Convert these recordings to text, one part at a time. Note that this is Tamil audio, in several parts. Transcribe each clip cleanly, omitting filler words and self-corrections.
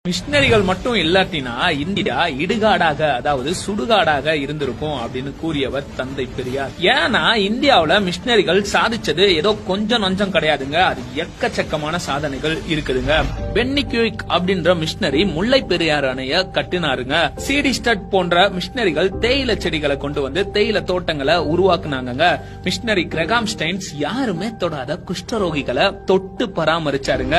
மிஷினரிகள் மட்டும் இல்லாட்டினா இந்தியா இடுகாடாக அதாவது சுடுகாடாக இருந்திருக்கும் அப்படின்னு கூறியவர் தந்தை பெரியார். ஏன்னா இந்தியாவுல மிஷினரிகள் சாதிச்சது ஏதோ கொஞ்சம் நஞ்சம் கிடையாதுங்க, அது எக்கச்சக்கமான சாதனைகள் இருக்குதுங்க. பென்னி குயிக் அப்படின்ற மிஷினரி முல்லை பெரியார் அணைய கட்டினாருங்க. சிடி ஸ்டட் போன்ற மிஷினரிகள் தேயிலை செடிகளை கொண்டு வந்து தேயிலை தோட்டங்களை உருவாக்குனாங்க. மிஷினரி கிரகாம் ஸ்டைன்ஸ் யாருமே தொடாத குஷ்டரோகிகளை தொட்டு பராமரிச்சாருங்க.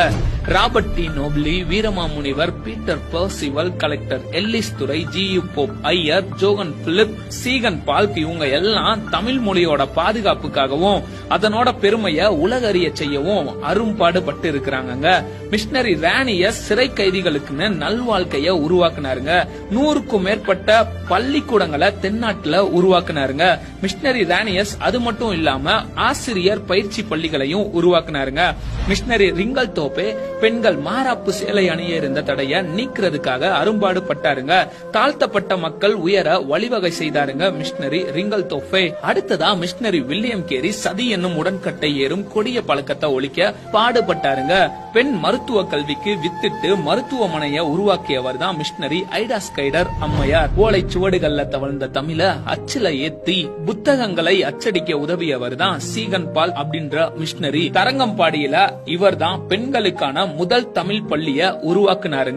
Robert de Nobili, Veeramamunivar, Peter Percival, collector Ellis Durai, G U. Pope Iyer, Johann Philipp, Ziegenbalg இவங்க எல்லாம் தமிழ் மொழியோட பாதுகாப்புக்காகவும் அதனோட பெருமையை உலகறிய செய்யவும் அரும்பாடுபட்டு இருக்கிறாங்க. மிஷினரி ராணியஸ் சிறை கைதிகளுக்குன்னு நல்வாழ்க்கைய உருவாக்குனாருங்க. 100க்கும் மேற்பட்ட பள்ளிக்கூடங்களை தென்னாட்டுல உருவாக்குனாருங்க. மிஷினரி ராணியஸ் அது மட்டும் இல்லாம ஆசிரியர் பயிற்சி பள்ளிகளையும் உருவாக்குனாருங்க. மிஷினரி ரிங்கல் தோப்பே பெண்கள் மாராப்பு சேலை அணிய இருந்த தடைய நீக்கிறதுக்காக அரும்பாடு பட்டாருங்க. தாழ்த்தப்பட்ட மக்கள் உயர வழிவகை செய்தாருங்க மிஷினரி ரிங்கல் தோப்பே. அடுத்ததா மிஷினரி வில்லியம் கேரி சதி என்னும் உடன்கட்டை ஏறும் கொடிய பழக்கத்தை ஒழிக்க பாடுபட்டாருங்க. பெண் மருத்துவ கல்விக்கு வித்திட்டு மருத்துவமனையை உருவாக்கியவர் தான் மிஷினரி ஐடா ஸ்கைடர் அம்மையார். ஓலை சுவடுகள்ல தவழ்ந்த தமிழ அச்சில ஏத்தி புத்தகங்களை அச்சடிக்க உதவியவர் தான் சீகன் பால் அப்படின்ற மிஷினரி. தரங்கம்பாடியில இவர் தான் பெண்களுக்கான முதல் தமிழ் பள்ளிய உருவாக்குனாருங்க.